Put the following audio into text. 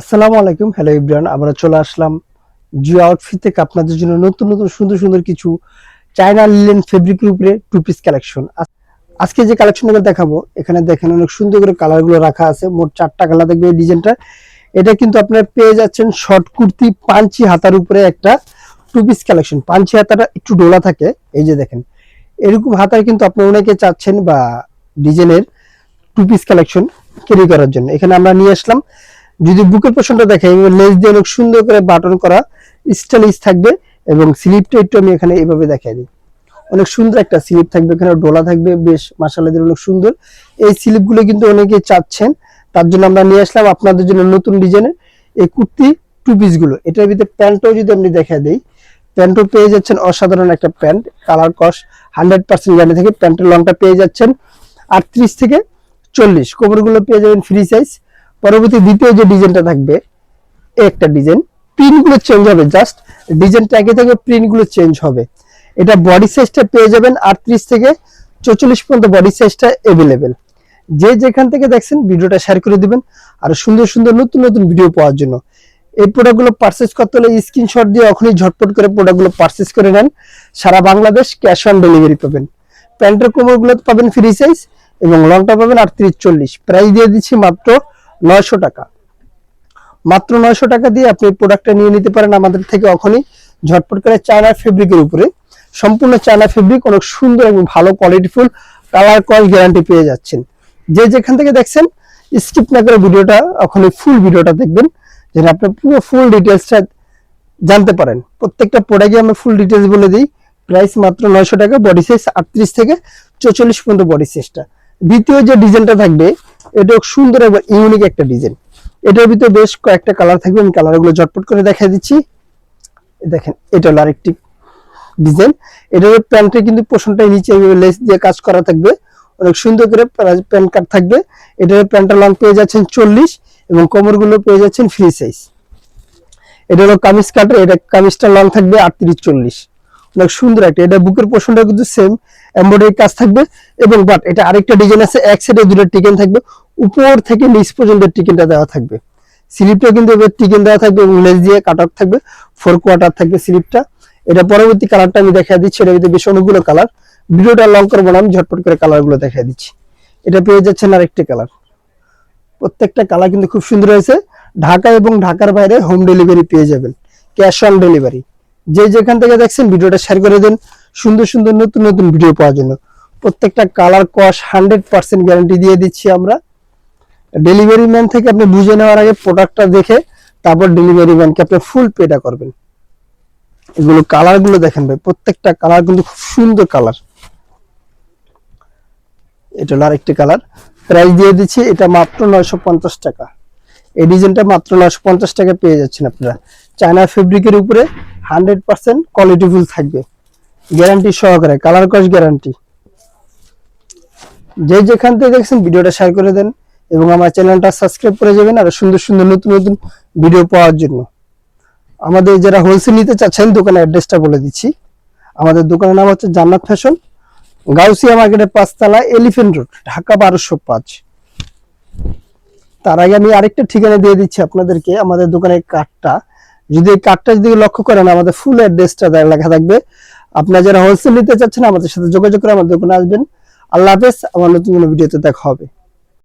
আসসালামু আলাইকুম, hello everyone. আমরা চলে আসলাম জিও আউটফিট থেকে আপনাদের জন্য নতুন নতুন সুন্দর সুন্দর কিছু চায়না লিনেন ফেব্রিকের উপরে টু পিস কালেকশন। আজকে যে কালেকশনগুলো দেখাবো, এখানে দেখেন অনেক সুন্দর করে কালারগুলো রাখা আছে। মোট 4টা কালার দেখবে এই ডিজাইনটা। এটা কিন্তু আপনারা পেয়ে যাচ্ছেন শর্ট কুর্তি পাঞ্চি হাতার উপরে একটা টু পিস কালেকশন। পাঞ্চি হাতাটা একটু ডোলা থাকে, এই যে দেখেন এরকম হাতার কিন্তু আপনি অনেকে চাচ্ছেন বা ডিজাইনের টু পিস কালেকশন ক্যারি করার জন্য। এখানে আমরা নিয়ে আসলাম, যদি বুকের পোর্শনটা দেখাই, লেস দিয়ে অনেক সুন্দর করে বাটন করা স্টাইলিশ থাকবে এবং স্লিপটা একটু আমি এখানে এইভাবে দেখাই দিই। অনেক সুন্দর একটা স্লিপ থাকবে, এখানে ডোলা থাকবে, বেশ মাশাআল্লাহ অনেক সুন্দর। এই স্লিপগুলো কিন্তু অনেকে চাচ্ছেন, তার জন্য আমরা নিয়ে আসলাম আপনাদের জন্য নতুন ডিজাইনের এই কুর্তি টু পিস গুলো। এটার ভিতরে প্যান্টও যদি আপনি দেখা দেই, প্যান্টও পেয়ে যাচ্ছেন অসাধারণ একটা প্যান্ট, কালার কস 100% গ্যারান্টি থেকে। প্যান্টের লংটা পেয়ে যাচ্ছেন 38 থেকে 40, কোমরগুলো পেয়ে যাবেন ফ্রি সাইজ। পরবর্তী দ্বিতীয় যে ডিজাইনটা থাকবে, একটা ডিজাইন প্রিন্টগুলো চেঞ্জ হবে, জাস্ট ডিজাইনটা একই থাকবে, প্রিন্টগুলো চেঞ্জ হবে। এটা বডি সাইজটা পেয়ে যাবেন 38 থেকে 44 পর্যন্ত বডি সাইজটা अवेलेबल। যে যেখান থেকে দেখছেন ভিডিওটা শেয়ার করে দিবেন আর সুন্দর সুন্দর নতুন নতুন ভিডিও পাওয়ার জন্য। এই প্রোডাক্টগুলো পারচেজ করতে হলে স্ক্রিনশট দিয়ে এখনই ঝটপট করে প্রোডাক্টগুলো পারচেজ করে নেন। সারা বাংলাদেশ ক্যাশ অন ডেলিভারি পাবেন। প্যান্টের কোমরগুলো পাবেন ফ্রি সাইজ এবং লংটা পাবেন 38-40। প্রাইস দিয়ে দিচ্ছি মাত্র 900 টাকা। মাত্র 900 টাকা দিয়ে আপনি প্রোডাক্টটা নিয়ে নিতে পারেন আমাদের থেকে এখনই ঝটপট করে। চায়না ফেব্রিকের উপরে সম্পূর্ণ চায়না ফেব্রিক, অনেক সুন্দর এবং ভালো কোয়ালিটিফুল, কালার কস গ্যারান্টি পেয়ে যাচ্ছেন। যে যেখান থেকে দেখছেন স্কিপ না করে ভিডিওটা এখনই ফুল ভিডিওটা দেখবেন, যেন আপনি পুরো ফুল ডিটেইলসটা জানতে পারেন। প্রত্যেকটা প্রোডাক্টে আমরা ফুল ডিটেইলস বলে দিই। প্রাইস মাত্র 900 টাকা, বডি সাইজ 38 থেকে 44 পর্যন্ত বডি সাইজটা। দ্বিতীয় যে ডিজাইনটা থাকবে, এটা সুন্দর এবং ইউনিক একটা ডিজাইন। এটার ভিতরে বেশ কয়েকটা কালার থাকবে, আমি কালারগুলো ঝটপট করে দেখাই দিচ্ছি। দেখেন এটা হলো আরেকটি ডিজাইন। এটার প্যান্টে কিন্তু পোর্শনটাই নিচে লেস দিয়ে কাজ করা থাকবে, অনেক সুন্দর করে প্যান্ট কাট থাকবে। এটার প্যান্টের লং পেয়ে যাচ্ছেন 40 এবং কোমরগুলো পেয়ে যাচ্ছেন ফ্রি সাইজ। এটা হলো কামিজ কাটার, এটা কামিজটা লং থাকবে 38-40, অনেক সুন্দর একটা। এটা বুকের পোর্শনটা কিন্তু সেম এমব্রয়ডারি কাজ থাকবে এবং বাট এটা আরেকটা ডিজাইন আছে, এক সাইডে দুটো টিকেন থাকবে, উপর থেকে নিচ পর্যন্ত টিকেনটা দেওয়া থাকবে। স্লিপটা কিন্তু এবার টিকেন দেওয়া থাকবে এবং লেস দিয়ে কাট অফ থাকবে, 4 কোয়ার্টার থাকবে স্লিপটা। এটা পরবর্তী কালারটা আমি দেখাই দিচ্ছি। এর ভিতরে বেশ অনেকগুলো কালার, ভিডিওটা লং করবো না, আমি ঝটপট করে কালারগুলো দেখাই দিচ্ছি। এটা পেয়ে যাচ্ছেন আরেকটি কালার। প্রত্যেকটা কালার কিন্তু খুব সুন্দর হয়েছে। ঢাকা এবং ঢাকার বাইরে হোম ডেলিভারি পেয়ে যাবেন, ক্যাশ অন ডেলিভারি। যে যেখান থেকে দেখছেন ভিডিওটা শেয়ার করে দেন সুন্দর সুন্দর নতুন নতুন ভিডিও পাওয়ার জন্য। প্রত্যেকটা কালার কস 100% গ্যারান্টি দিয়ে দিচ্ছি আমরা। ডেলিভারি ম্যান থেকে আপনি বুঝে নেওয়ার আগে প্রোডাক্টটা দেখে তারপর ডেলিভারি ম্যানকে আপনি ফুল পেটা করবেন। এগুলো কালারগুলো দেখেন ভাই, প্রত্যেকটা কালার কিন্তু খুব সুন্দর কালার। এটা হলো আরেকটি কালার। প্রাইস দিয়ে দিচ্ছি এটা মাত্র 950 টাকা। এই ডিজাইনটা মাত্র 950 টাকা পেয়ে যাচ্ছেন আপনারা। চায়না ফেব্রিকের উপরে 100% কোয়ালিটিফুল থাকবে, গ্যারান্টি সহকারে, কালার কস গ্যারান্টি। যে যেখান থেকে দেখছেন ভিডিওটা শেয়ার করে দেন এবং আমার চ্যানেলটা সাবস্ক্রাইব করে যাবেন আর সুন্দর সুন্দর নতুন নতুন ভিডিও পাওয়ার জন্য। আমাদের যারা হোলসেল নিতে চাচ্ছেন, দোকানের অ্যাড্রেসটা বলে দিচ্ছি। আমাদের দোকানের নাম হচ্ছে জান্নাত ফ্যাশন, গাউসিয়া মার্কেটের 5 তলা, এলিফ্যান্ট রোড, ঢাকা 1205। তার আগে আমি আরেকটা ঠিকানা দিয়ে দিচ্ছি আপনাদেরকে, আমাদের দোকানের কার্ডটা। যদি এই কার্ডটা যদি লক্ষ্য করেন, আমাদের ফুল অ্যাড্রেসটা লেখা থাকবে। আপনারা যারা হোলসেল নিতে চাচ্ছেন আমাদের সাথে যোগাযোগ করে আমাদের দোকানে আসবেন। আল্লাহ হাফেজ, আমার নতুন কোনো ভিডিওতে দেখা হবে।